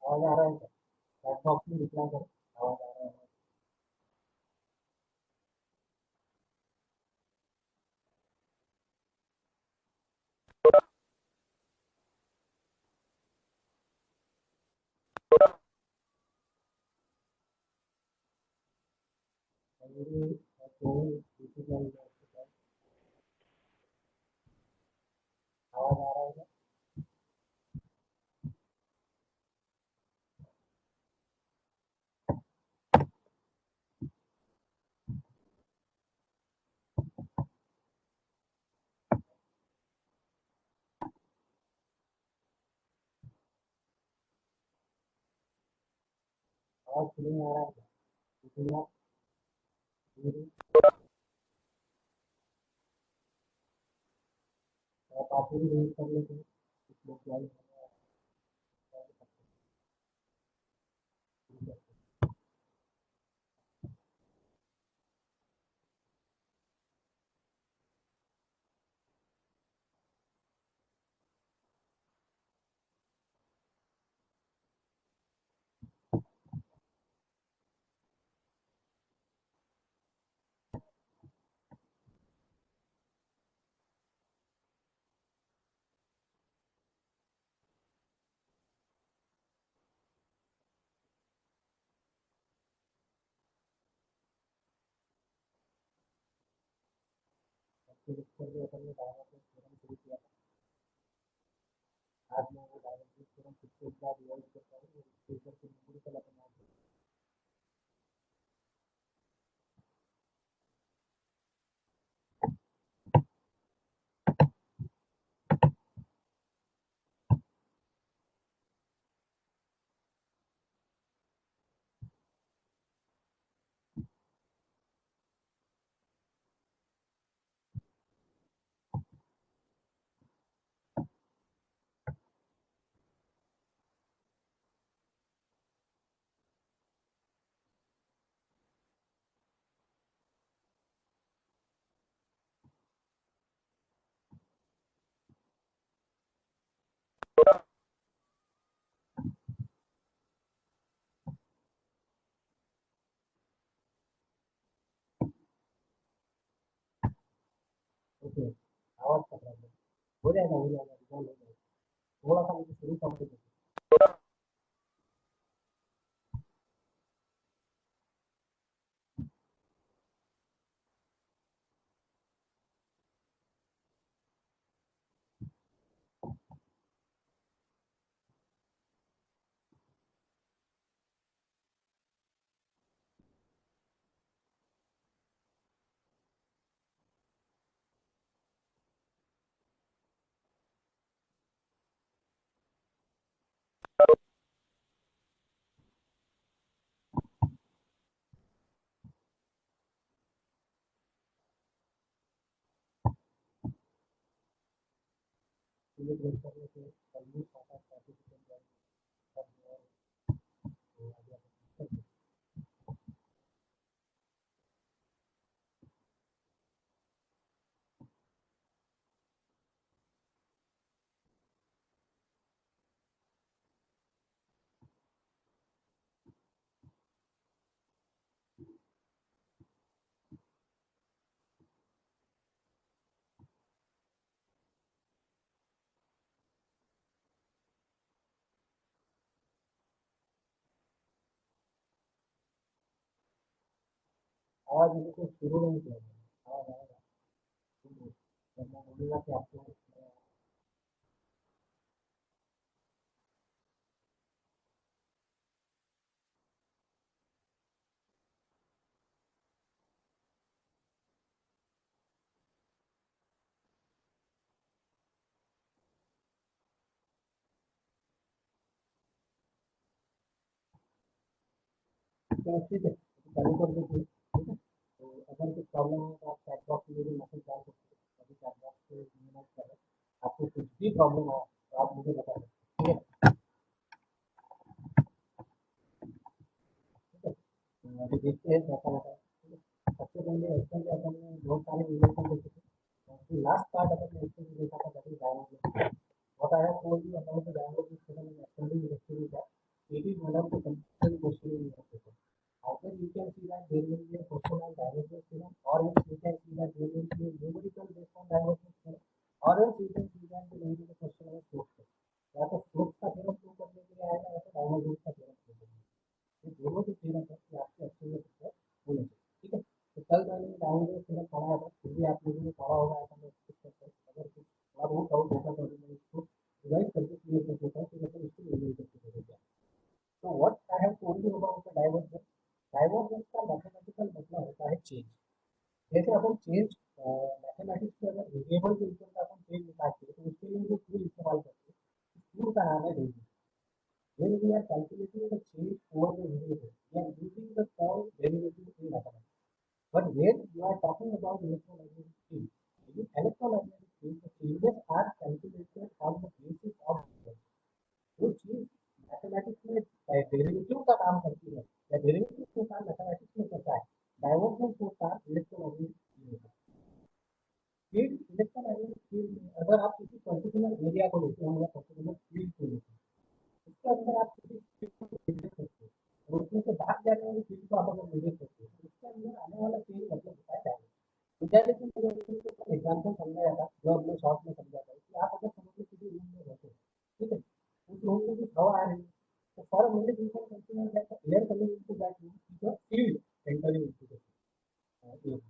आवाज आ रहा है? चैट बॉक्स में रिप्लाई करो, आवाज आ रहा है? आवाज आ रहा है? आवाज क्लियर आ रहा है? पासवर्ड यूज कर लेते हैं, कुछ लोग ज्वाइन करके अपन ने डायरेक्ट थ्योरम शुरू किया था। आज मैं वो डायरेक्ट थ्योरम फिर से एक बार रिवाइज करता हूँ और इसके ऊपर फिर न्यूमेरिकल अपन आगे ओके। आवाज का प्रॉब्लम हो जाएगा रिजॉल्व हो जाएगा। थोड़ा सा मुझे शुरू कॉम्प्लिकेट क्लियर करने से जल्दी साथ पार्टिसिपेंट जाएंगे तो आगे अपन आवाज मुझे को शुरू नहीं किया आवाज आएगा तो मैं बोलूँगा कि आपको तो ठीक है, चालू कर दीजिए। ठीक है, तो अगर कुछ प्रॉब्लम है तो आप चैट बॉक्स में भी मैसेज डाल सकते हैं, अभी चैट बॉक्स पे मैसेज करें, आपको कुछ भी प्रॉब्लम हो तो आप मुझे बता सकते हैं। ठीक है, ठीक है, अभी देखते हैं कैसा होता है। ठीक है, सबसे पहले एक्शन के अपन ने बहुत सारे रिलेशन देखे थे, लास्ट पार्ट अपन ने एक्शन देखा था that is dynamic. what I have told you about the dialogue discussion and extending history that it is one of the considered question in your paper. Either you can see that there will be a question on divergence theorem, or else you can see that there will be a numerical based on divergence theorem, or else you can see that there will be a question on Stokes theorem. या तो Stokes का theorem prove करने के लिए आएगा या तो divergence का थ्योरम प्रूव करने के लिए, ये दोनों जो थ्योरम है ये आपके एक्चुअल में प्रिपेयर होने चाहिए। ठीक है, तो कल मैंने डायवर्जेंस थ्योरम पढ़ाया था, फिर भी आप लोगों ने पढ़ा होगा ऐसा मैं एक्सपेक्ट करता हूँ। अगर कुछ थोड़ा बहुत डाउट होगा तो मैं इसको डिवाइड करके क्लियर कर देता हूँ, फिर अपन इसको रिवील करके देखेंगे। तो what I have told you about the divergence, divergence का मैथमेटिकल मतलब होता है चेंज। जैसे अपन चेंज मैथमेटिक्स में अगर वेरिएबल के ऊपर का अपन चेंज निकालते हैं तो उसके लिए जो टूल इस्तेमाल करते हैं, टूल का नाम है derivative. When we are calculating the change over the variable, we are using the term derivative in mathematics. But when you are talking about electromagnetic field, in electromagnetic field, the changes are calculated on the basis of जो चीज mathematics में derivative का काम करती है या derivative का काम मैथमेटिक्स में करता है, डाइवर्जेंस का काम इलेक्ट्रोमैग्नेटिक फील्ड में। फील्ड इलेक्ट्रोमैग्नेटिक फील्ड में अगर आप किसी पर्टिकुलर एरिया को लेते हैं या पर्टिकुलर फील्ड को लेते हैं, उसके अंदर आप किसी फील्ड को मेजर करते हैं और उसमें से बाहर जाने वाली फील्ड को आप अगर मेजर करते हैं तो उसके अंदर आने वाला चेंज मतलब होता है डायवर्जेंस। उदाहरण एग्जाम्पल समझाया था जो हमने शॉर्ट में समझा था कि आप अगर समझ लो किसी रूम में रहते हैं, ठीक है, उस रूम में कुछ हवा आ रही है, so for a minute you can consider that the air coming into that room is a field entering into the air.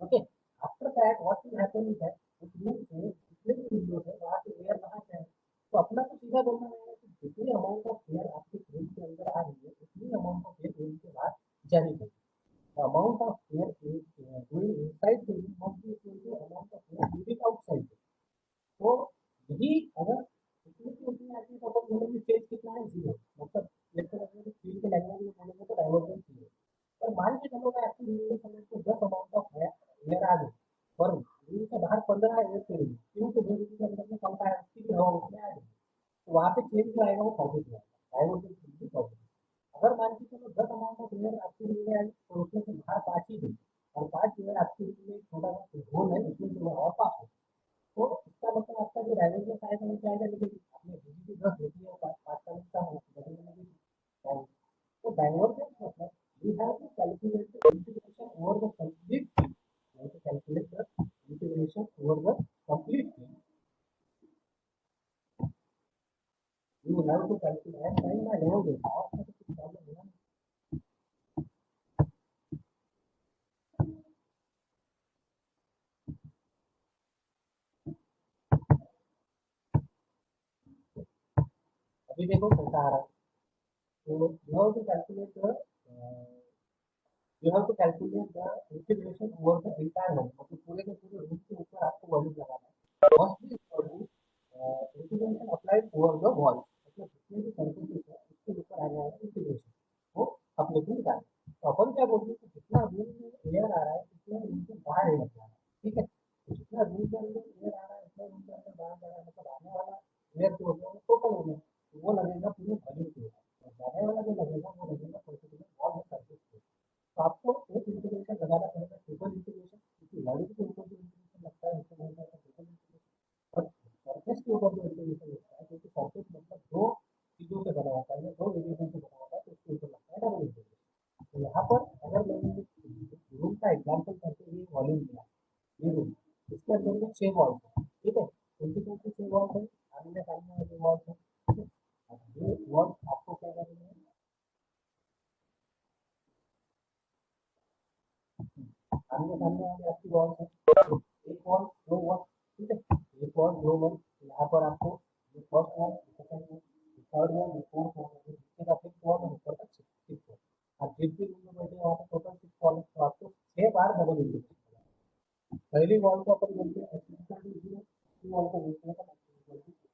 Okay, after that what will happen is that उस रूम से जितने भी Windows है वहाँ से air बाहर जाए, तो अपना तो सीधा बोलना रहेगा कि जितनी अमाउंट ऑफ एयर आपके रूम के अंदर आ रही है उतनी अमाउंट ऑफ एयर रूम के बाहर जानी चाहिए। The amount of air going inside the room must be equal to amount of air leaving outside. तो यही अगर इतनी की उतनी आती है तो अपन बोलेंगे चेंज कितना है, जीरो। मतलब इलेक्ट्रोमैग्नेटिक फील्ड के लैंग्वेज में बोलेंगे तो डाइवर्जेंस जीरो। पर मान के चलो मैं आपकी रूम में समझ को 10 अमाउंट ऑफ एयर आ गई और रूम के बाहर 15 एयर चली गई, क्यों तो रूम के अंदर में कम की हवा उसमें आ गई, तो वहाँ पे चेंज जो आएगा वो पॉजिटिव आएगा, डाइवर्जेंस भी पॉजिटिव। अगर मान के चलो 10 अमाउंट ऑफ एयर आपकी रूम में आई और उसमें से बाहर 5 ही गई और 5 एयर आपकी रूम में छोटा सा होल है उसमें जो और पास हो, तो इसका मतलब आपका जो डाइवर्जेंस आएगा वो क्या आएगा, लेकिन आपने बिजली 10 होती है 5 का बदलने में भी तो डाइवर्जेंस मतलब we have to calculate the integration over the complete field. We have to calculate the integration over the complete field. You have to calculate. I am trying my level this. आपका तो कुछ problem होगा नहीं। अभी देखो कैसा आ रहा है, तो you have to calculate the you have to calculate the integration over the entire volume, मतलब पूरे के पूरे रूम के ऊपर आपको वॉल्यूम लगाना है। Must be equal to integration applied over the wall, मतलब जितने भी सरफेसेस है उसके ऊपर आने वाला इंटीग्रेशन वो अपने को निकालना है। तो अपन क्या बोलते हैं कि जितना रूम में एयर आ रहा है उतना रूम के बाहर एयर जा रहा है, ठीक है, तो जितना रूम के अंदर एयर आ रहा है उतना रूम के अंदर बाहर जा रहा है, मतलब आने वाला एयर जो होगा वो टोटल हो गया, तो वो लगेगा पूरे वॉल्यूम के ऊपर और जाने वाला जो लगेगा वो लगेगा पर्टिकुलर वॉल में सरफेस पे। तो आपको एक इंटीग्रेशन लगाना पड़ेगा, ट्रिपल इंटीग्रेशन, क्योंकि वॉल्यूम के ऊपर जो इंटीग्रेशन लगता है उसको बोलते हैं ट्रिपल इंटीग्रेशन। और सरफेस के ऊपर जो इंटीग्रेशन लगता है, क्योंकि सरफेस मतलब दो चीजों से बना होता है या दो वेरिएबल से बना होता है, तो उसके ऊपर लगता है डबल इंटीग्रेशन। तो यहाँ पर अगर मैंने रूम का एग्जाम्पल करके ये वॉल्यूम दिया, ये रूम, इसके अंदर में 6 वॉल्स है, ठीक है, कौन से 6 वॉल्स है, आमने सामने वाले वॉल्स है, ठीक है। अब ये वॉल्स आपको क्या करना है, आमने सामने वाली आपकी वॉल्स है, एक वॉल दो वॉल, ठीक है, एक वॉल दो वॉल, यहाँ पर आपको ये first wall, second wall, third wall, fourth wall, नीचे का फिफ्थ वॉल और ऊपर का सिक्स्थ वॉल। आप जिस भी रूम में बैठे वहाँ पर टोटल 6 वॉल है, तो आपको 6 बार डबल इंटीग्रेट करना है। पहली वॉल को अपन बोलते हैं x इक्वल टू 0, दूसरी वॉल को बोलते हैं x इक्वल टू 2,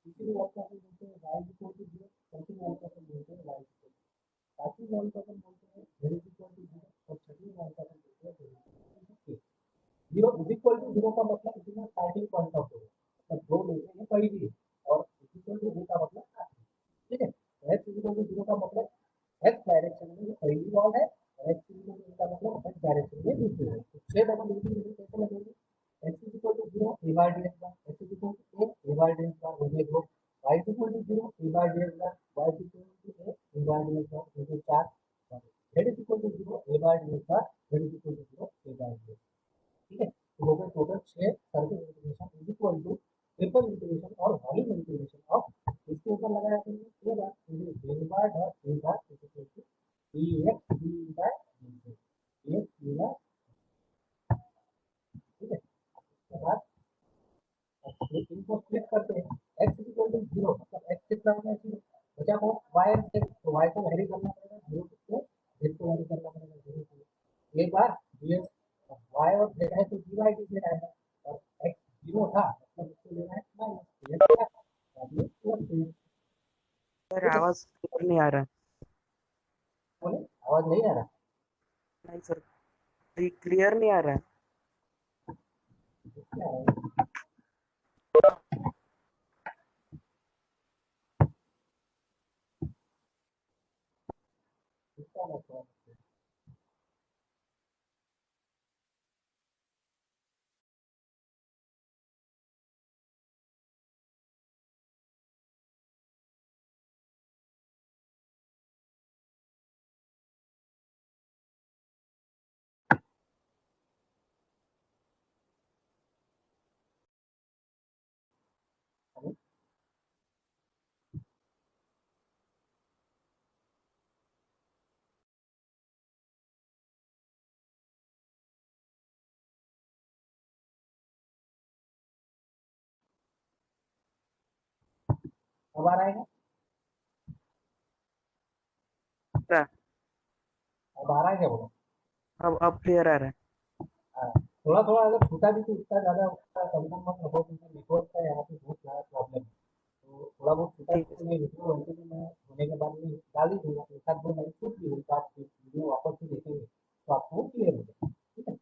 तीसरी वॉल को अपन बोलते हैं y इक्वल टू 0, चौथी वॉल को अपन बोलते हैं y इक्वल टू, बाकी वॉल्यूम को अपन बोलते हैं z इज इक्वल टू 0 और छठी वॉल्यूम को अपन बोलते हैं जीरो इज इक्वल टू 0 का मतलब इसमें स्टार्टिंग पॉइंट ऑफ होगा, मतलब दो में से ये कोई भी है, और इज इक्वल टू 0 का मतलब आखिरी, ठीक है। x इज इक्वल टू 0 का मतलब x डायरेक्शन में ये पहली वॉल है, और x इज इक्वल टू 0 का मतलब x डायरेक्शन में दूसरी वॉल। तो छह डबल इंटीग्रेशन कैसे लगेंगे, x is equal to 0 a bar dx bar, x is equal to a bar dx bar हो गए दो, y is equal to 0 a bar dx bar, y is equal to a bar dx bar हो गए चार, z is equal to 0 a bar dx bar, z is equal to 0 a bar dx, ठीक है। तो हो गए total 6 circle integration is equal to triple integration और volume integration of, इसके ऊपर लगाया हमने ये बात del bar dot A bar is equal to dx dy by dz, dx dy, ठीक है। उसके बाद इनको स्प्लिट करते हैं, x इज इक्वल टू 0 मतलब x कितना होना चाहिए, बचा को y से, तो y को वैरी करना पड़ेगा 0 से z को वैरी करना पड़ेगा 0 से, एक बार dx, y और z है तो dy dz आएगा, और x 0 था मतलब इसको लेना है माइनस, सर आवाज क्लियर नहीं आ रहा है। बोले आवाज नहीं आ रहा, नहीं सर, क्लियर नहीं आ रहा है। क्या है इसका मतलब, अब आ रहा है, क्या? अब आ रहा है क्या बोलो, अब क्लियर आ रहा है। थोड़ा थोड़ा अगर छूटा भी तो इतना ज्यादा उसका कंफर्म मत रखो, क्योंकि नेटवर्क का यहाँ पे बहुत ज्यादा प्रॉब्लम है, तो थोड़ा बहुत छूटा ठीक है भी मैं वीडियो वैसे भी मैं होने के बाद में डाल ही दूंगा, एक आध दो लाइन छूट भी हुई तो आप वीडियो वापस से देखेंगे तो आपको क्लियर हो जाएगा, ठीक है।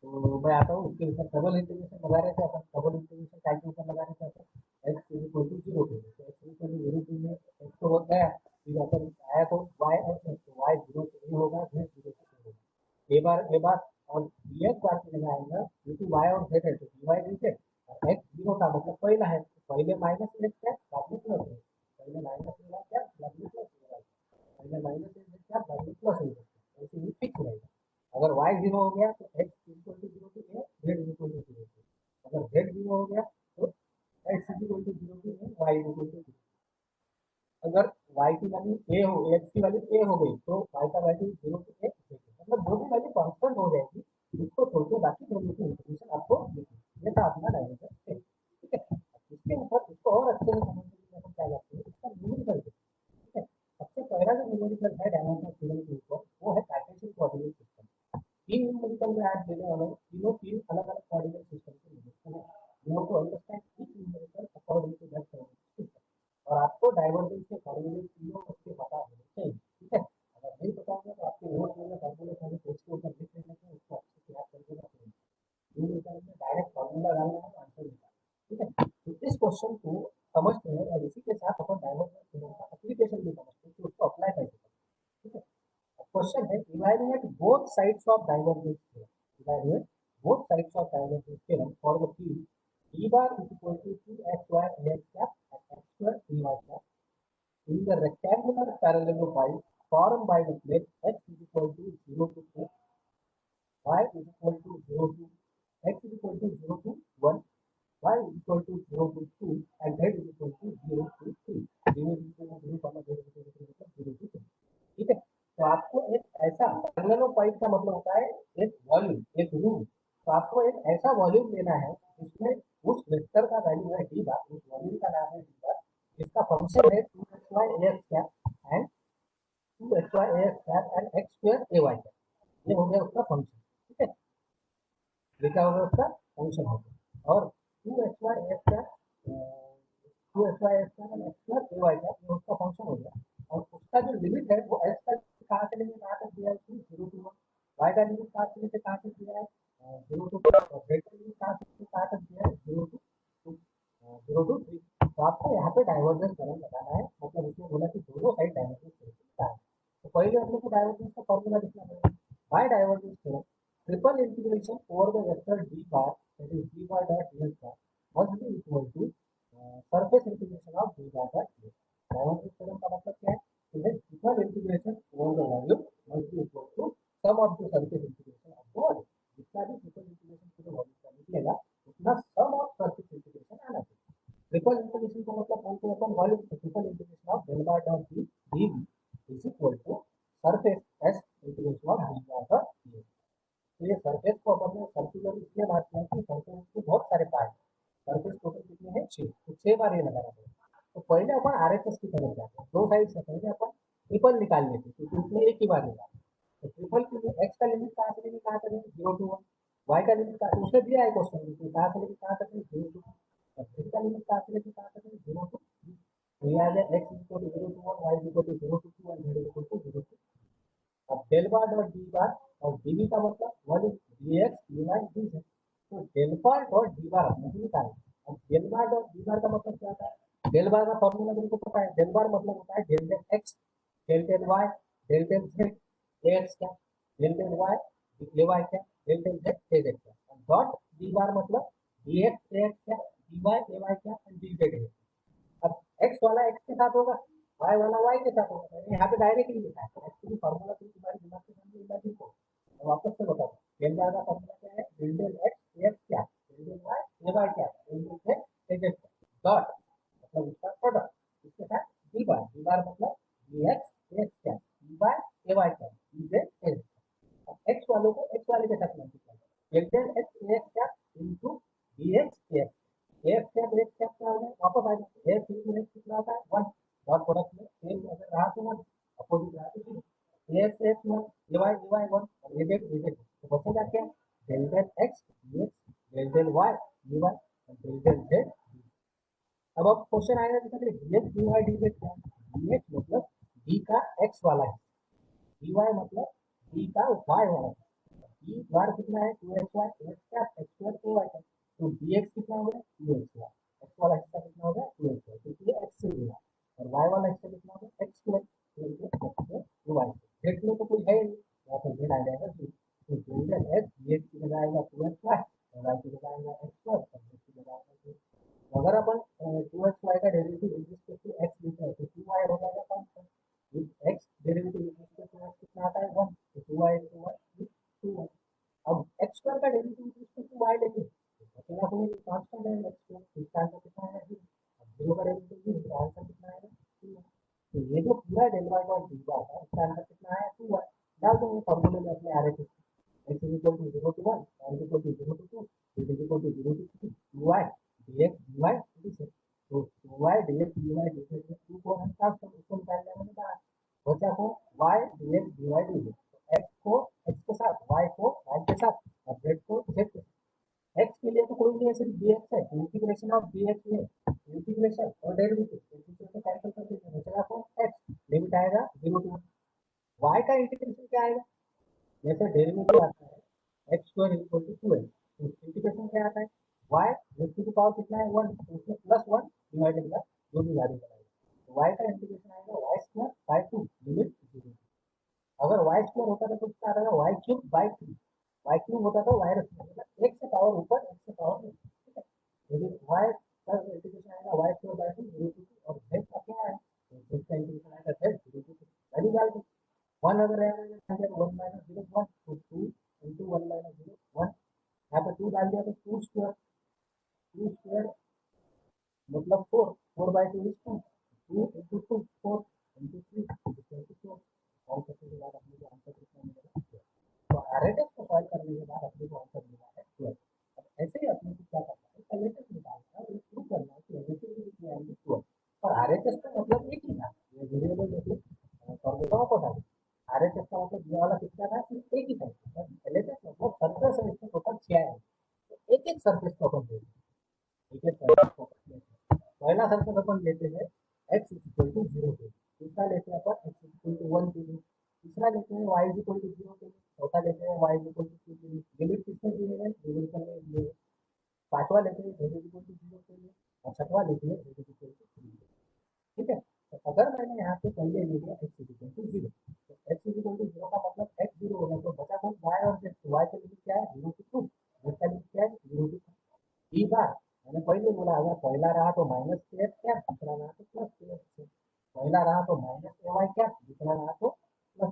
तो मैं आता हूँ उसके ऊपर डबल इंटीग्रेशन लगा रहे थे अपन, डबल इंटीग्रेशन काय के ऊपर लगा रहे थे अपन, एक्स इज इक्वल टू 0 पे, तो एक्स इज इक्वल टू 0 पे में एक्स तो हो गया, फिर अपन आया तो वाई एक्स है, तो वाई 0 से नहीं होगा, जेड 0 से नहीं होगा, ए बार और dx बार से लगाएंगे, क्योंकि y और z है तो dy dz, और x 0 का मतलब पहला है, तो पहले माइनस x क्या बाद में प्लस है, पहले माइनस होगा क्या बाद में प्लस होगा, पहले माइनस x क्या बाद में प्लस होगा, ऐसे ही फिक्स रहेगा। अगर y 0 हो गया तो x equal to 0 to a, z equal to 0 to, अगर z 0 हो गया तो x equal to 0 to a, y equal to 0, अगर y की वैल्यू a हो, x की वैल्यू a हो गई तो y का वैल्यू 0 से a, मतलब जो भी वैल्यू कांस्टेंट हो जाएगी उसको छोड़ के बाकी वैल्यू की इंफॉर्मेशन आपको लिखनी, ये था अपना डायरेक्टर, ठीक है। इसके ऊपर इसको और अच्छे से समझने के लिए हम क्या करते हैं, इसका न्यूमेरिकल, ठीक है। सबसे पहला जो न्यूमेरिकल है डायमेंशनल थ्योरम के ऊपर वो है कार्टेशियन कोऑर्डिनेट सिस्टम। तीन न्यूमेरिकल में आज देने वाला हूँ, तीनों तीन अलग अलग कोऑर्डिनेट सिस्टम के न्यूमेरिकल है, you have to understand each numerical according to that coordinate system, और आपको डाइवर्जेंस के फॉर्मूले तीनों उसके पता होने चाहिए, ठीक है। अगर नहीं पता होगा तो आपके नोट में फॉर्मूले पहले पेज के ऊपर लिख लेने हैं, उसको अच्छे से याद करके रखेंगे, न्यूमेरिकल में डायरेक्ट फॉर्मूला डालना है आंसर निकालना, ठीक है। तो इस क्वेश्चन को समझते हैं और इसी के साथ अपन डाइवर्जेंस थ्योरम का एप्लीकेशन भी समझते हैं कि उसको अप्लाई कैसे करें, ठीक है। क्वेश्चन है evaluate both sides of divergence theorem, evaluate both sides of divergence theorem for the field d bar is equal to 2xy ax cap and x square dy cap in the rectangular parallelogram formed by the plane x is equal to 0 to 2, y is equal to 0 to, x is equal to 0 to 1, y is equal to 0 to 2 and z is equal to 0 to 3, 0 to 0 comma 0 to 0 to 2, ठीक है। तो आपको एक ऐसा पैरेललोपाइड का मतलब होता है एक वॉल्यूम एक रूम, तो आपको एक ऐसा वॉल्यूम लेना है जिसमें उस वेक्टर का वैल्यू है डी बार, उस वॉल्यूम का नाम है डी बार, जिसका फंक्शन है 2xy ax cap and 2xy ax cap and x square ay cap, ये हो गया उसका फंक्शन, ठीक है। ये क्या होगा उसका फंक्शन हो गया, और 2xy ax cap 2xy ax cap and x square ay cap ये उसका फंक्शन हो गया, बोला कि दोनों साइड डाइवर्जेंस थ्योरम है। तो पहले अपने को डाइवर्जेंस का फॉर्मूला लिखना पड़ेगा। By divergence theorem triple integration over the vector d bar that is d bar dot ds bar must be equal to surface integration of d bar dot ds। Divergence theorem का मतलब क्या है? Triple integration over the volume must be equal to sum of the surface integration of the volume. जितना भी triple integration पूरे volume का निकलेगा उतना सम ऑफ सरफेस इंटीग्रेशन आना चाहिए। ट्रिपल इंटीग्रेशन का मतलब बोलते हैं अपन volume, triple integration of del bar dot D D is equal to surface S integration of D bar dot D. तो ये सरफेस को अपन ने सर्कुलर इसलिए मानते हैं कि सरफेस के बहुत सारे पार्ट, सरफेस टोटल कितने हैं 6, तो 6 बार ये लगाना पड़ेगा। तो पहले अपन आरएचएस की तरफ जाते हैं, दो साइड से पहले अपन ट्रिपल निकाल लेते हैं क्योंकि उसमें एक ही बार निकालना। तो ट्रिपल के लिए एक्स का लिमिट कहाँ से लेंगे, कहाँ तक है 0 to 1, वाई का लिमिट कहाँ, उसने दिया है क्वेश्चन में कहाँ से लेके कहाँ तक है 0 to 1, और z का लिमिट कहाँ से लेके कहाँ तक है 0 to 3। तो ये आ गया x equal to 0 to 1, y equal to 0 to 2 और z इक्वल टू 0 to। अब del bar dot D bar और डीवी का मतलब one is dx dy dz। तो del bar dot D bar अपने को निकालना। अब del bar dot D bar का मतलब क्या होता है? डेल बार का फॉर्मूला तुमको पता है, डेल बार मतलब होता है del del X del del Y del del Z, X क्या डेल डेल वाई dy क्या डेल डेल जेड dz क्या, डॉट डी बार मतलब dx ax क्या dy ay क्या और dz है। अब x वाला x के साथ होगा, y वाला y के साथ होगा। मैंने यहाँ पे डायरेक्टली लिखा है, एक्चुअली फॉर्मूला तो तुम्हारे दिमाग के सामने एक बार लिखो। अब वापस से बता दो, डेल बार का फॉर्मूला क्या है, डेल डेल x x क्या डेल डेल y क्या डेल डेल z डॉट मतलब उसका प्रोडक्ट इसके साथ डी बार मतलब dx x क्या dy ay क्या dz अब x वालों को x वाले के साथ मल्टीप्लाई करो, डेल डेल x क्या इनटू dx x एक्स क्या तो एक्स क्या हो गया वापस आ जाए एक्स इंटू एक्स कितना आता है 1, डॉट प्रोडक्ट में सेम अगर रहा तो 1, अपोजिट रहा तो 0, एक्स एक्स 1 y 1 और ये z तो बचेगा क्या del del X dx del del y dy और डेल डेल z। अब क्वेश्चन आएगा कि सर dx dy dz क्या है? dx मतलब d का x वाला है, dy मतलब d का y वाला है। d बार कितना है 2xy x क्या x स्क्वायर ay का, तो dx कितना हो गया 2xy, x वाला हिस्सा कितना हो गया 2xy क्योंकि ये x से जुड़ा और y वाला हिस्सा कितना हो गया x स्क्वायर, तो ये x स्क्वायर y z में तो कोई है नहीं, यहाँ पर z आ जाएगा 2, तो डेल्टा x dx की जगह आएगा 2xy और y की जगह आएगा x स्क्वायर और z की जगह आएगा 2। तो अगर अपन 2xy का derivative with respect to x लेते हैं तो 2y हो जाएगा constant, with x derivative with respect to x कितना आता है 1, तो 2y into 1 2y। अब x स्क्वायर का derivative with respect to y लेंगे तो बचेगा तो ये कांस्टेंट है x स्क्वायर, तो इसका आंसर कितना आएगा 0। अब 0 का डेरिवेटिव 0 तो आंसर कितना आएगा 2y। तो ये जो पूरा डेल y डॉट dy है इसका आंसर कितना आया 2y। डाल देंगे फॉर्मूले में अपने RHS x is equal to 0 to 1, y is equal to 0 to 2, z is equal to 0 to 3, 2y dx dy dz। तो 2y dx dy dz में 2 को हम साथ में उसको निकाल लेंगे बाहर, बचा को y dx dy dz। तो x को x के साथ, y को y के साथ और z को z के साथ। x के लिए तो कोई नहीं है, सिर्फ dx है, इंटीग्रेशन ऑफ dx है, इंटीग्रेशन और डेरिवेटिव इंटीग्रेशन कैंसिल कर देंगे, बचेगा कौन x, लिमिट आएगा 0 to 1। y का इंटीग्रेशन क्या आएगा, जैसे डेरिवेटिव आता है x square equal to 2x, तो इंटीग्रेशन क्या आता है y raise to the power कितना है 1, तो उसमें प्लस 1 डिवाइडेड बाय जो भी वैल्यू बनाएगा, तो y का इंटीग्रेशन आएगा y स्क्वायर बाय 2 लिमिट 0। अगर y स्क्वायर होता था तो कितना आ जाएगा y cube by 3, y cube होता तो y रखना मतलब एक से पावर ऊपर एक से पावर नीचे, ठीक है। यदि y का इंटीग्रेशन आएगा y स्क्वायर बाय 2 0 to 2 और z का क्या है, तो z का इंटीग्रेशन आएगा z 0 to 2 वैल्यू डाल दो। 1 अगर रहेगा 1 माइनस 0 1, तो 2 into 1 minus 0 1, यहाँ पे 2 डाल दिया तो 2 स्क्वायर, 2 स्क्वायर मतलब 4, 4 by 2 is 2, 2 into 2 4 into 3 equal to 4। Solve करने के बाद अपने को आंसर कितना मिलेगा 12। तो आरएचएस को सॉल्व करने के बाद अपने को आंसर मिला है 12। अब ऐसे ही अपने को क्या करना है, एलएचएस निकालना है और प्रूव करना है कि एलएचएस की कितनी आएगी 12। और आरएचएस का मतलब एक ही था, ये वेरिएबल देखिए फॉर्मूला को बता दें। आरएचएस का मतलब ये वाला कितना था, सिर्फ एक ही था, एलएचएस मतलब सरफेस है, इसमें टोटल 6 है, तो एक एक सरफेस को अपन लेते हैं, एक एक सरफेस को अपन लेते हैं। पहला सरफेस अपन लेते हैं x इक्वल टू 0 के, दूसरा लेते हैं अपन x इक्वल टू 1 के लिए, तीसरा लेते हैं y इक्वल टू 0 के लिए, चौथा लेते हैं y इक्वल टू 2 के लिए। लिमिट किसने दिए हैं, रिलेशन में दिए हैं। पांचवा लेते हैं z इक्वल टू 0 के लिए और छठवां लेते हैं z इक्वल टू 3। ठीक है, तो अगर मैंने यहाँ पे पहले ले लिया x इक्वल टू जीरो, तो x इक्वल टू जीरो का मतलब x जीरो होगा, तो बचा कौन y और z, y का लिमिट क्या है 0 टू 2, z का लिमिट क्या है 0 टू 3। ई बार मैंने पहले बोला अगर पहला रहा तो माइनस के एक्स क्या, दूसरा रहा तो प्लस के एक्स, पहला रहा तो माइनस ए वाई क्या, दूसरा रहा तो प्लस,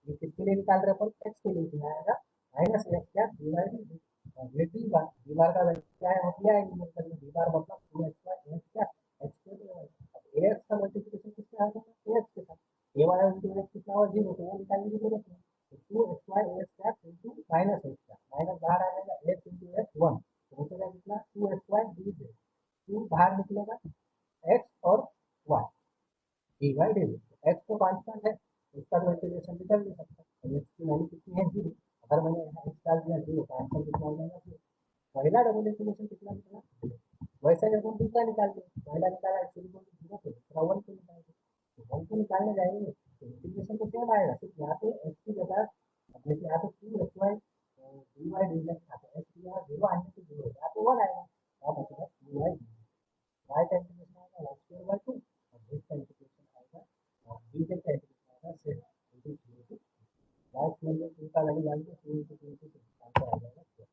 ये किसके लिए निकाल रहे हैं अपन, एक्स के लिए आएगा माइनस एक्स क्या डिवाइड ये डी बार, डी बार का वैल्यू क्या है होती है न्यूमेरिकल में, डी बार मतलब 2x क्या एक्स के लिए, अब एक्स का मल्टीप्लिकेशन किससे आ जाएगा एक्स के साथ, ए वाई इंटू एक्स कितना और 0, तो वो निकालने की जरूरत नहीं, तो 2xy एक्स क्या इंटू माइनस एक्स क्या, माइनस बाहर आ जाएगा एक्स इंटू एक्स 1, तो बचेगा कितना 2xy डी जेड, 2 बाहर निकलेगा एक्स और Y D Y D Z, X तो कांस्टेंट है इसका तो इंटीग्रेशन निकल नहीं सकता, तो एक्स की वैल्यू कितनी है 0, अगर मैंने यहाँ एक्स डाल दिया 0 तो आंसर कितना हो जाएगा 0, पहला डबल इंटीग्रेशन कितना निकला 0, वैसे ही अपन दूसरा निकाल दिया, पहला निकाला एक्स इक्वल टू 0 पे, दूसरा 1 पे निकाल दिया, तो 1 को निकालने जाएंगे तो इंटीग्रेशन तो सेम आएगा, सिर्फ यहाँ पे एक्स की जगह जैसे यहाँ पे 2xy D Y D Z था, तो एक्स की जगह 0 आने से 0 यहाँ पे 1 आएगा, अब बचेगा डी वाई y का इंटीग्रेशन आएगा y स्क्वायर बाय 2 और z का इंटीग्रेशन आएगा और dz का इंटीग्रेशन आएगा same into 0 to y square में 2 का वैल्यू डाल के 2 इनटू 2 इनटू 2 आंसर आ जाएगा square।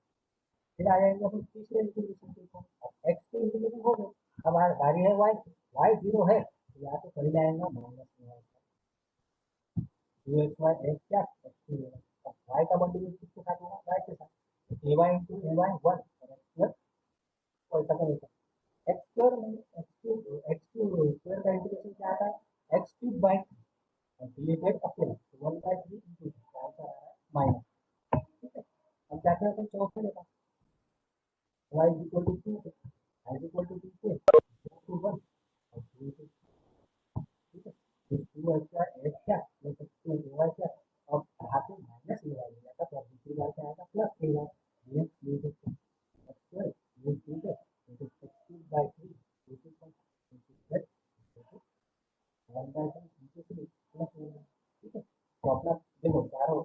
फिर आ जाएंगे अपन तीसरे इंटीग्रेशन के ऊपर, अब x के इंटीग्रेशन हो गए, अब बारी है y की, y 0 है तो यहाँ पे पहले आएगा माइनस y 2xy x क्या x की जगह, अब y का मल्टीप्लिकेशन किसके साथ होगा y के साथ, तो ay इंटू ay 1 और x स्क्वायर और ऐसा करेंगे एक्स स्क्वायर में एक्स स्क्वायर का इंटीग्रेशन क्या आता है एक्स क्यूब बाई डिवाइडेड अपने 1 बाई 3 इंटू आंसर आ रहा है माइनस, ठीक है। अब क्या करें अपन चौथे लेगा y equal to 2 y equal to 2 से 2 1 और 2 2, ठीक है, तो 2 x क्या प्लस 2 y क्या, अब यहाँ पे माइनस ए वाई लिया था तो अब दूसरी बार क्या आएगा प्लस ए वाई, ये लीजिए एक्स स्क्वायर ये 2 है तो x cube by 3 2 2 1 by 10 into 3 plus 1, ठीक है, तो अपना देखो चारों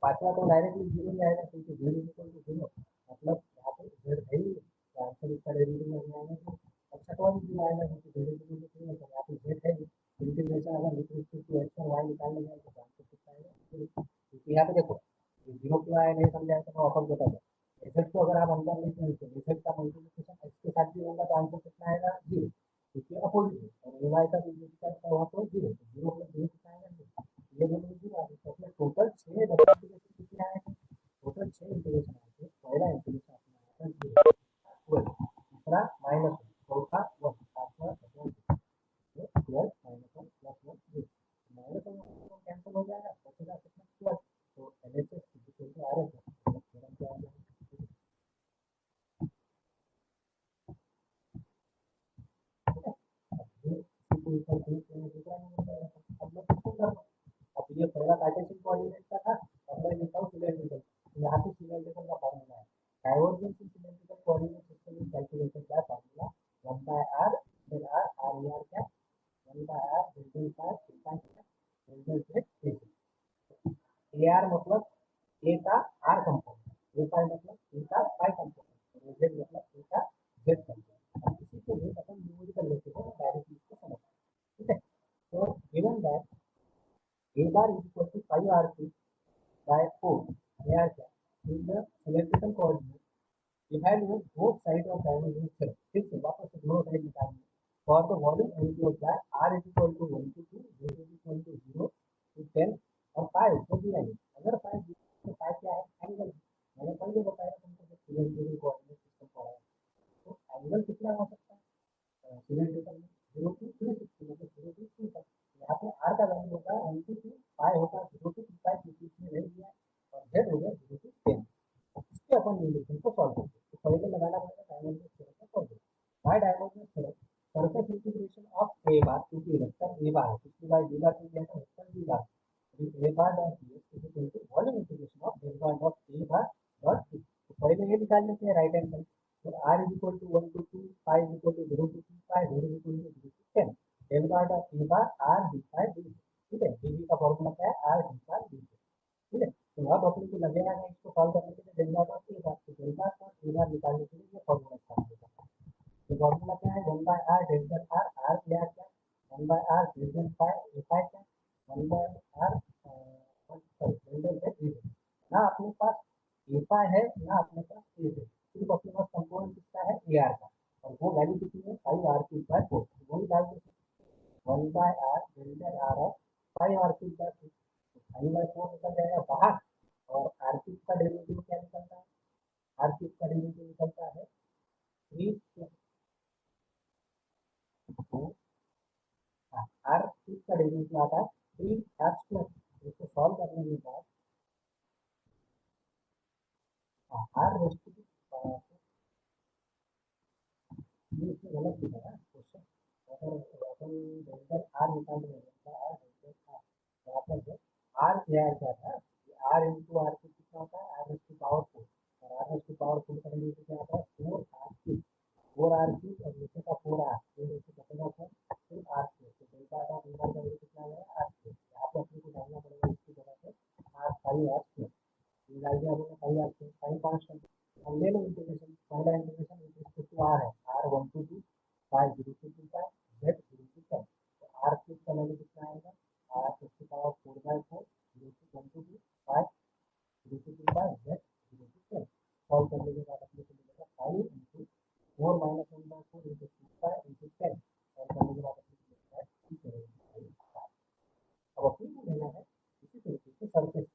पांचवा तो डायरेक्टली 0 में आएगा क्योंकि z इक्वल टू 0, मतलब यहाँ पे z है ही, तो आंसर इसका डेरिवेटिव में आएगा तो अब छठवां भी 0 आएगा क्योंकि z इक्वल टू 0 है, तो यहाँ पे z है ही, इंटीग्रेशन अगर विथ रिस्पेक्ट टू x और y निकालने जाए तो आंसर कितना आएगा, क्योंकि यहाँ पे देखो ये 0 क्यों आया नहीं समझाया तो मैं वापस बता दूँ, z को अगर आप अंदर लेते हैं तो z का मल्टीप्लिकेशन x के साथ भी होगा तो आंसर कितना आएगा 0, क्योंकि अपोजिट है और ए वाई का मल्टीप्लिकेशन हुआ तो 0, तो 0 प्लस 0 कितना आएगा, ये दोनों 0 आ गए, तो अपने टोटल 6 डबल इंटीग्रेशन कितने आए थे, टोटल 6 इंटीग्रेशन आए थे, पहला इंटीग्रेशन अपना आया था 0 दूसरा माइनस 1 चौथा 1 पांचवा 12 माइनस 1 प्लस 1 0, माइनस 1 कैंसिल हो जाएगा बचेगा कितना 12, तो LHS equal to RHS theorem क्या आ जाएगा, अब ये पहला कार्टेशियन कोऑर्डिनेट का था, अब मैं लिखता हूँ सिलेंड्रिकल, यहाँ पे सिलेंड्रिकल का फॉर्मूला है divergence in cylindrical coordinate system in calculation का फॉर्मूला 1 बाय r फिर r r e r क्या 1 by r del phi theta क्या डेल z ए आर मतलब ए का r कंपोनेंट, ए फाई मतलब ए का फाई कंपोनेंट और z मतलब ए का z कंपोनेंट, अब इसी को हम अपन न्यूमेरिकल लेते हैं डायरेक्टली इसको समझते हैं, ठीक है, तो given that a bar is equal to 5r3 by 4 AR क्या is the cylindrical coordinate, evaluate both sides of diagonal curve, फिर से वापस से दोनों साइड निकालेंगे for the volume enclosed by r is equal to 1 to 2 z is equal to 0 to 10 और 5 को दिया है, अगर 5 तो 5 क्या है एंगल, मैंने पहले बताया तुमको जब सिलेंड्रिकल कोऑर्डिनेट सिस्टम पढ़ाया, तो एंगल कितना हो सकता है सिलेंड्रिकल में 0 to 360 मतलब 0 to 2 तक, यहाँ पे r का वैल्यू होगा 1 to 2 पाई होगा 0 to 2 पाई क्योंकि इसमें रह गया और z हो गया 0 to 10, इसके अपन रिलेशन को सॉल्व करते हैं, तो पहले लगाना पड़ेगा डायगोनल थ्योरम का solve, by diagonal theorem surface integration of a bar क्योंकि वेक्टर ए बार है पिछली बार डी बार को दिया था vector D bar, A bar dot D is equal to volume integration of del bar dot A bar dot D, तो पहले ये निकाल लेते हैं राइट हैंड साइड, तो r is equal to 1 to 2 pi is equal to 0 to 2 pi z is equal to 0 to 10 del bar dot A bar r d phi dt, ठीक है, dv का फॉर्मूला क्या है r d phi dt, ठीक है, तो अब अपने को लगेगा कि इसको सॉल्व करने के लिए डेल बार डॉट ए बार, तो डेल बार डॉट ए बार निकालने के लिए ये फॉर्मूला इस्तेमाल होगा, तो फॉर्मूला क्या है 1 by r delta r r क्या one by R division five five क्या one by R sorry division है ना अपने पास एफा है ना अपने पास ए है, सिर्फ अपने पास कंपोनेंट किसका है ए आर का, और वो वैल्यू कितनी है 5 आर क्यूब बाय 4, वही डाल देते 1 by R divided R of 5 R cube by 4, 5 by 4 निकल जाएगा बाहर, और आर क्यूब का डेरिवेटिव क्या निकलता है, आर क्यूब का डेरिवेटिव निकलता है 3 आर क्यूब का डेरिवेटिव आता है 3 आर स्क्वायर, इसको सॉल्व करने के बाद आर रेस्ट टू ये इसमें गलत लिखा है क्वेश्चन, अगर अपन डेल्टा आर निकाल रहे हैं डेल्टा आर डेल्टा आर यहाँ पर आर क्या था, आर इंटू आर क्यूब कितना होता है आर रेस्ट टू पावर 4, और आर रेस्ट टू पावर 4 का डेरिवेटिव क्या आता है 4 आर क्यूब और नीचे का 4 आर ये रेस्ट बचेगा फिर आर क्यूब, तो डेल्टा का निकाल का वैल्यू कितना आएगा आर क्यूब, यहाँ पे अपने को डालना पड़ेगा इसकी जगह पे आर 5 आर क्यूब, ये डाल दिया हमने 5 आर क्यूब 5 कांस्टेंट, हम ले लो इंटीग्रेशन, पहला integration with respect to R है R 1 to 2 5 0 to 2 5 z 0 to 10, तो आर क्यूब का वैल्यू कितना आएगा R to power 4 by 4 0 to 1 to 2 5 0 to 2 5 z 0 to 10, solve करने के बाद अपने को मिलेगा 5 into 4 minus 1 by 4 into 2 5 into 10, solve करने के बाद अपने को मिलता है 275। अब अपने को लेना है इसी तरीके से सरफेस,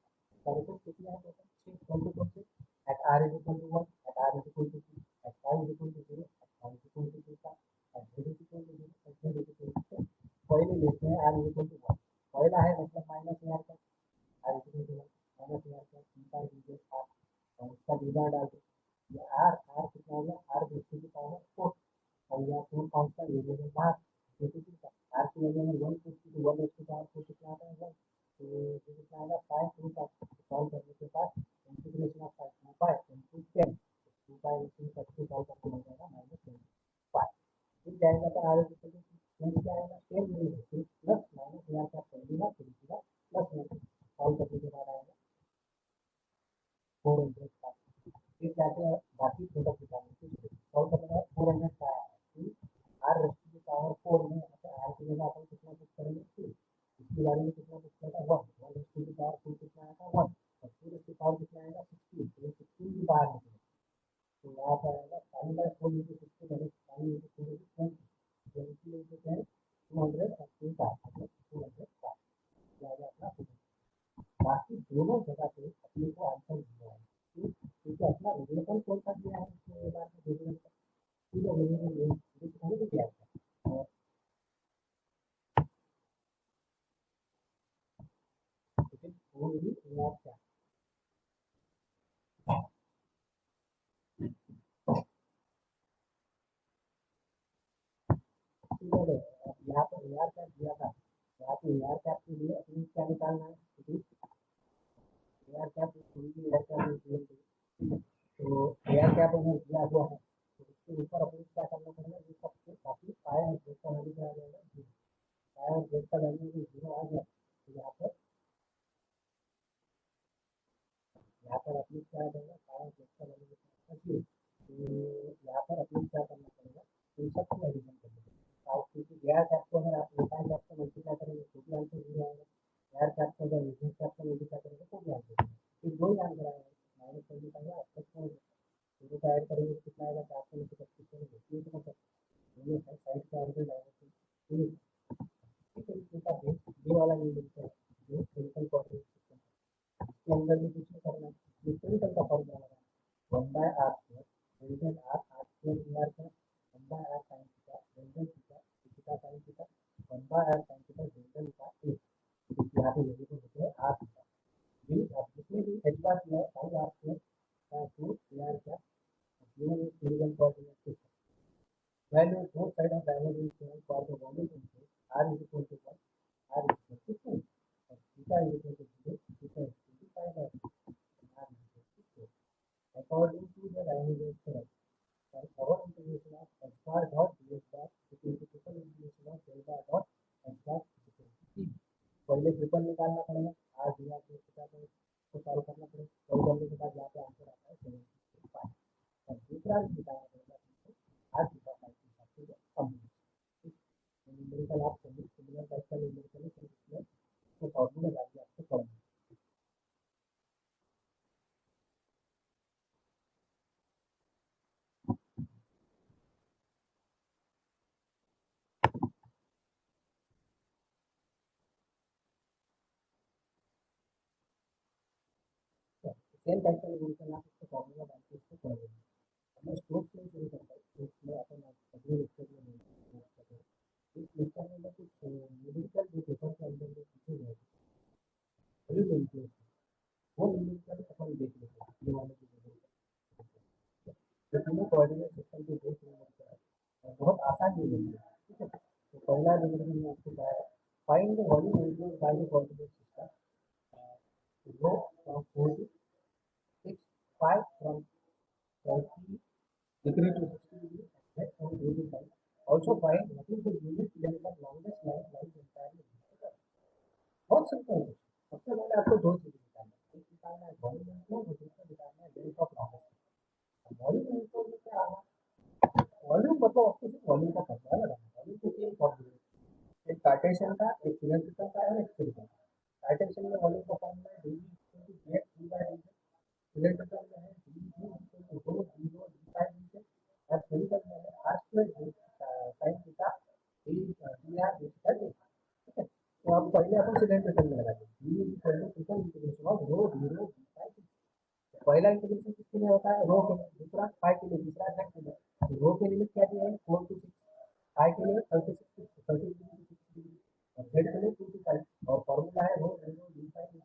सरफेस कितना है टोटल 6 कौन कौन से at r is equal to 1 at r is equal to 2 at y is equal to 0 at y is equal to 2 at z is equal to 0 at z is equal to 10, पहले लेते हैं r is equal to 1, पहला है मतलब minus R का r is equal to 1 minus R का इनका divide r और उसका डिवाइड डाल दो, ये r r कितना हो गया r रेज़ टू पावर 4, और यह 4 कांस्टेंट ये लेंगे बाहर क्योंकि r की वैल्यू में 1 पुट की 1 रेज़ टू पावर 4 कितना आता है 1, तो ये कितना आएगा 5 टू का सॉल्व करने के बाद integration of 5 to pi into 10 2 pi into सबसे सॉल्व करके मिल जाएगा -5 फिर जाएगा तो आगे कितना चेंज क्या आएगा सेम नहीं है फिर प्लस माइनस यहाँ क्या कर देगा फिर सीधा प्लस में सॉल्व करने के बाद आएगा 400 का, फिर जाके बाकी प्रोडक्ट निकालने के लिए सॉल्व करने के बाद 400 का आया फिर आर रेस्ट की पावर 4 में आर की जगह अपन कितना पुट करेंगे 2, इसके बारे में कितना पुट करेगा 1 रेस्ट की पावर 2 कितना आएगा 1 और फिर इसकी पावर कितना आएगा 16, तो 16 भी बाहर निकलेगा, तो यहाँ पर आएगा 5 by 4 into 16 that is 5 into 4 is 20 into 10 200 और 2 का मतलब 200 का आ गया अपना आंसर। बाकी दोनों जगह पे अपने को आंसर दिया है क्योंकि अपना रिलेशन कौन सा दिया है इसके बारे में देखने का ठीक है ये पहले भी दिया था लेकिन वो भी याद क्या ठीक है यहाँ पर यार क्या दिया था, यहाँ पे यार क्या के लिए अपनी क्या निकालना है एयर कैप एयर कैप तो एयर कैप अगर दिया हुआ है तो उसके ऊपर अपने क्या करना पड़ेगा ये सब काफी पाए और जेड का वैल्यू क्या आ जाएगा पाए और जेड का वैल्यू अगर 0 आ गया तो यहाँ पर अपने क्या आ जाएगा पाए और जेड का वैल्यू कितना 0, तो यहाँ पर अपने क्या करना पड़ेगा तो इन सबको एडिशन कर देंगे क्योंकि एयर कैप को अगर आप एयर कैप से मल्टीप्लाई करेंगे तो भी आंसर 0 आएगा, एयर कैप को अगर एयर कैप से मल्टीप्लाई करेंगे तो भी आंसर 0, फिर दो ही आंसर आएगा माइनस करने का या प्लस करने का, दोनों का ऐड करेंगे तो कितना आएगा 400 में से 25 करेंगे ये तो मतलब दोनों साइड का एवरेज आएगा तो इसी तरीके का बेस ये वाला नहीं मिलता है जो सिंपल कोऑर्डिनेट सिस्टम है इसके अंदर भी कुछ नहीं करना है, ये सिंपल का फॉर्मूला लगाना 1 by R square divided R R square E R का 1 by R sin theta divided theta theta sin theta 1 by R sin theta divided का ए, तो यहाँ पे वैल्यू को होते हैं आर थीटा भी, अब जिसमें भी एच बार किया है 5 आर स्क्वायर का 2 ए आर का given is single coordinate system. Value both side of diagonal is given for the volume input r is equal to 1, r is equal to 2, and theta is equal to 0, theta is equal to 5 by 2, r is equal to 4. According to the diagonal theorem, our integration of h bar dot ds bar is equal to triple integration of del bar dot h bar is equal to t. पहले triple निकालना पड़ेगा r दिया तो theta को solve करना पड़ेगा, solve करने के बाद यहाँ पे आंसर आता है 75 और दूसरा निकालना पड़ेगा आज की बात है न्यूमेरिकल आप फैक्टर न्यूमेरिकली सिंपल तो फॉर्मूला डालिए आपको पढ़ना सेम फैक्टर न्यूमेरिकल आप इसको फॉर्मूला डाल के इसको पढ़ लेंगे मैं स्ट्रोक्स में शुरू करता हूँ स्ट्रोक्स में अपन अगले लेक्चर में इस लेक्चर में मैं कुछ न्यूमेरिकल जो पेपर के अंदर में पूछे गए थे वही न्यूमेरिकल वो न्यूमेरिकल अपन देख लेते हैं ये वाले न्यूमेरिकल जो तीनों कोऑर्डिनेट सिस्टम के बेस न्यूमेरिकल बहुत आसान न्यूमेरिकल है ठीक है तो पहला न्यूमेरिकल मैं आपको बताया find the volume include by the coordinate system rho from 4 to 6 5 from 30 degree to 60 degree and head from 2 to 5 also find what is the unit length of longest line lies entirely बहुत simple है सबसे पहले आपको दो चीजें निकालना है एक निकालना है वॉल्यूम इंक्लूड और दूसरा निकालना है length of longest volume include में क्या आना वॉल्यूम मतलब आपको सिर्फ वॉल्यूम का पता लगाना वॉल्यूम के तीन फॉर्मूले एक कार्टेशियन का एक सिलेंड्रिकल का और एक स्फेरिकल का कार्टेशियन में वॉल्यूम का फॉर्मूला है dv = dx dy सिलेंड्रिकल में है dv = rho d rho d phi dz और स्फेरिकल में है r square sin theta d dr d theta d ठीक है तो अब पहले अपन सिलेंड्रिकल में लगा देंगे dv = triple integration of rho d rho d phi पहला इंटीग्रेशन किसके लिए होता है रो के लिए दूसरा फाई के लिए तीसरा जेड के लिए रो के लिमिट क्या दी है 4 to 6 फाई के लिए 36 30 डिग्री to 60 डिग्री और जेड के लिए 2 to 5 और फार्मूला है rho d rho d phi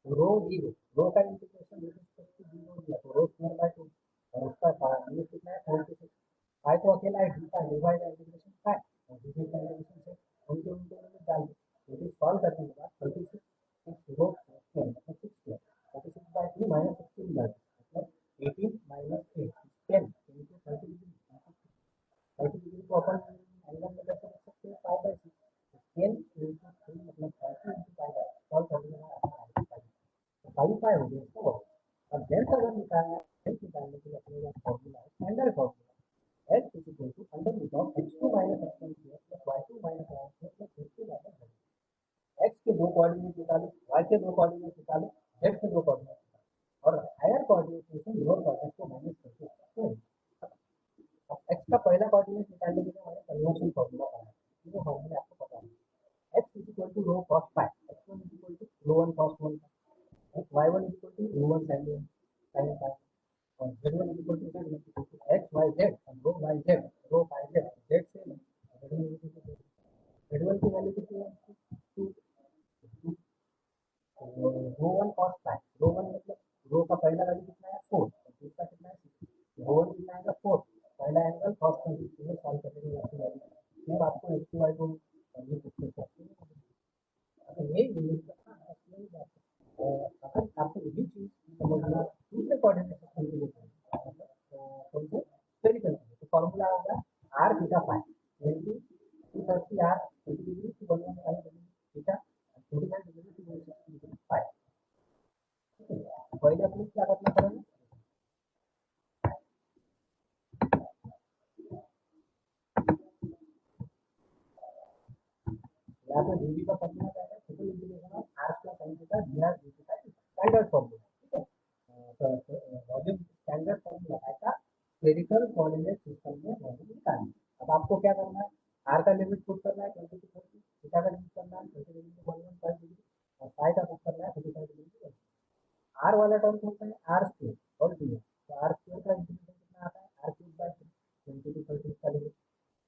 rho d rho का integration with respect to d rho दिया तो रो स्क्वायर बाय 2 और उसका लिमिट कितना है 4 to 6 फाई तो अकेला है डी का डिवाइड इंटीग्रेशन फाई और डी का इंटीग्रेशन से उनके उनके लिमिट डाल दो तो सॉल्व करने के बाद 36 रो स्क्वायर मतलब 6 36 by 2 minus 16 by मतलब 18 minus 8 10 into 30 degree 30 डिग्री को अपन एंगल में कैसे लिख सकते हैं 5 by 6 10 into 3 मतलब 30 into 5 by सॉल्व करने में आसान है तो 5 5 हो गया इसको अब लेंथ अगर निकालना है लेंथ निकालने के लिए अपने पास फॉर्मूला है standard formula x under root of x2 minus x1 plus y2 minus y1 plus z2 minus z x के दो कोऑर्डिनेट निकालो y के दो कोऑर्डिनेट निकालो z के दो कोऑर्डिनेट और हायर कोऑर्डिनेट में से लोअर कोऑर्डिनेट को माइनस करके अब x का पहला कोऑर्डिनेट निकालने के लिए हमें कन्वर्जन फार्मूला पढ़ा है ये फार्मूला आपको पता है x = rho cos phi x1 = rho 1 cos 1 y1 = rho 1 sin 1 sin phi और z1 = x y z rho y z rho phi z z से z1 की वैल्यू कितनी है 2 रो 1 cos phi रो 1 मतलब रो का पहला वैल्यू कितना है 4 और दूसरा कितना है 6 रो 1 कितना आएगा 4 पहला एंगल cos 30 में सॉल्व करने के बाद वैल्यू फिर आपको x y को ये पुछते हैं अगर ये यूनिट का असली बात है अगर आपको यही चीज समझना दूसरे कोऑर्डिनेट सिस्टम के लिए मतलब कौन से स्फेरिकल तो फार्मूला होगा r थीटा phi यानी 230 r 30 degree to 115 degree theta 45 degree to 160 degree phi पहले अपने क्या करना पड़ेगा यहाँ पे dv का फॉर्मूला क्या है triple integration of r plus sin theta dr d theta standard formula ठीक है वॉल्यूम स्टैंडर्ड फॉर्मूला ऐसा स्फेरिकल कोऑर्डिनेट सिस्टम में वॉल्यूम निकालना अब आपको क्या करना है r का लिमिट पुट करना है 20 to 30 थीटा का लिमिट करना है 30 डिग्री to 115 डिग्री और phi का पुट करना है 45 डिग्री to r वाला टर्म कौन सा है r स्क्वायर और d तो r स्क्वायर का इंटीग्रेशन कितना आता है r क्यूब बाय 3 20 to 30 का लिमिट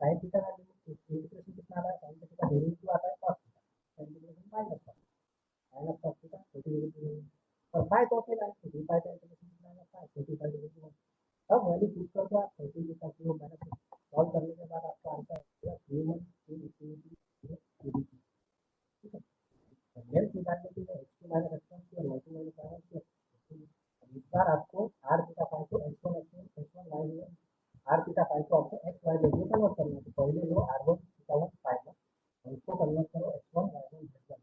sin थीटा का लिमिट इंटीग्रेशन कितना आता है sin थीटा का डेरिवेटिव आता है cos theta integration minus cos theta 30 degree और phi को अकेला है तो d phi का इंटीग्रेशन कितना आता है 45 डिग्री अब वैल्यू पुट कर दो आप 30 के साथ वो माइनस सॉल्व करने के बाद आपका आंसर आएगा 3 1 ठीक है लेंथ निकालने के लिए x2 minus x1 और y2 minus y1 इस बार आपको r थीटा फाई को x1 x1 y1 r theta phi को आपको x y में कन्वर्ट करना है तो पहले लो r1 थीटा 1 फाई को और इसको कन्वर्ट करो x1 y1 z1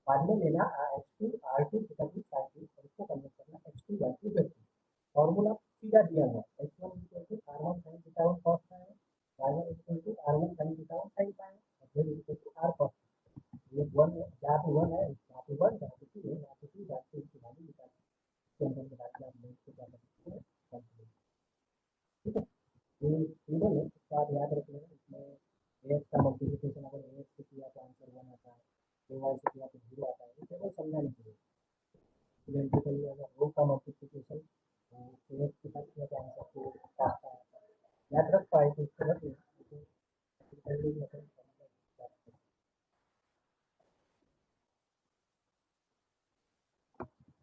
बाद में लेना x2 r2 थीटा 2 फाई को और इसको कन्वर्ट करना x2 y2 z2 फार्मूला सीधा दिया हुआ x1 r1 sin theta 1 cos phi y1 r1 sin theta 1 sin phi और z r cos जहाँ पे वन है, जहाँ पे वन, जहाँ पे टू है, वहाँ पे टू, जहाँ पे उसकी वैल्यू निकाल के अंदर में डाल के आप लोग को क्या कर सकते हैं, कर सकते हैं। ठीक है, ये टेबल है, इसका आप याद रख लेना। इसमें एक्स का मल्टीप्लिकेशन अगर एक्स से किया तो आंसर वन आता है, ए वाई से किया तो जीरो आता है। ये टेबल समझाने के लिए इडेंटिकली अगर रो का मल्टीप्लिकेशन तो एक्स के साथ किया तो आंसर को आता है। याद रख पाए तो इसको रख लेना।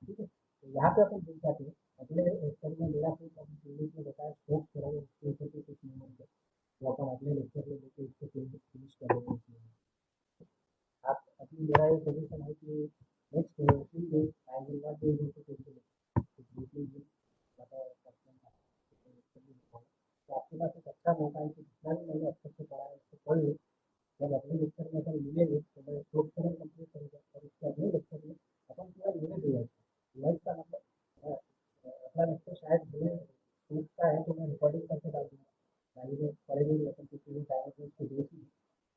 ठीक है, तो यहाँ पे अपन देख जाते हैं अगले लेक्चर में। मेरा कुछ अभी इंग्लिश में बताया स्कोप करेंगे इसके ऊपर के कुछ नंबर पे, तो अपन अगले लेक्चर में लेके इसको फिनिश करेंगे इसमें। आप अभी मेरा ये सजेशन है कि next 3 days I will not be able to take the lecture, तो आपके पास एक अच्छा मौका है कि जितना भी मैंने अच्छे से पढ़ा है उसको पढ़ लो। जब अगले लेक्चर में अपन मिलेंगे तो मैं स्कोप करेंगे कंप्लीट करेंगे, और उसके अगले लेक्चर में अपन पूरा यूनिट रिवाइज रिवाइज का मतलब अपना लेक्चर शायद मुझे सोचता है तो मैं रिकॉर्डिंग करके डाल दूँगा, यानी कि पढ़ेंगे भी अपन किसी भी डायरेक्ट उसको देख ही।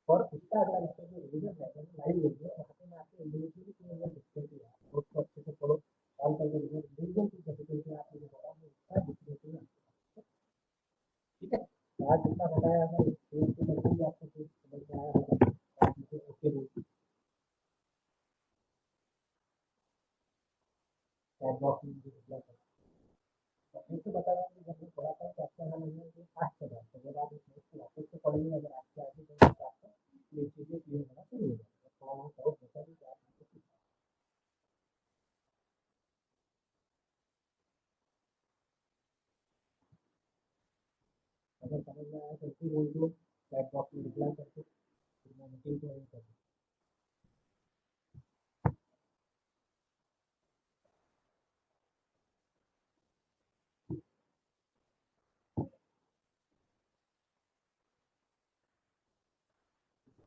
और उसका अगला लेक्चर जो रिवीजन रहेगा वो लाइव लेंगे, और वहाँ पे मैं आपको इंडिविजुअली पूरा डिफिकल्टी है उसको अच्छे से पढ़ो, सॉल्व करके रिवीजन की डिफिकल्टी आप मुझे बताओ, मैं उसका डिफिकल्टी में ठीक है। तो आज जितना बताया अगर एक से बच्चे आपको कुछ समझ में आया होगा तो आप मुझे ओके बोलिए, चैट बॉक्स में मुझे रिप्लाई करें। तो फिर से बताया कि जब मैं पढ़ाता हूँ तो आपका हल है कि फास्ट हो जाता है, जब आप इस नोट को वापस से पढ़ेंगे अगर आपके आगे तो आपका ये चीज़ें क्लियर होना शुरू हो जाएगा, थोड़ा बहुत डाउट होता है तो आप मुझसे पूछें। अगर समझ में आया तो इसी बोल दो, चैट बॉक्स में रिप्लाई करके फिर मैं मीटिंग को अरेंज कर दूँ।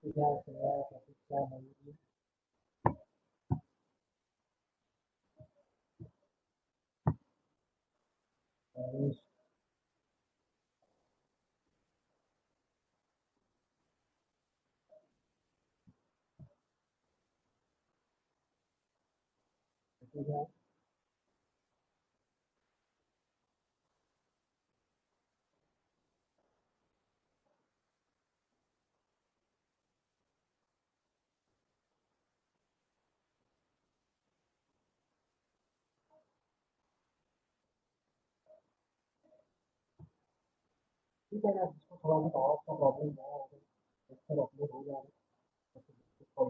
तो क्या चल रहा है, टॉपिक क्या है, और तो क्या ठीक है ना, जिसको थोड़ा बहुत आवाज़ का प्रॉब्लम है, अगर लेक्चर अपलोड हो जाए तो फिर उसको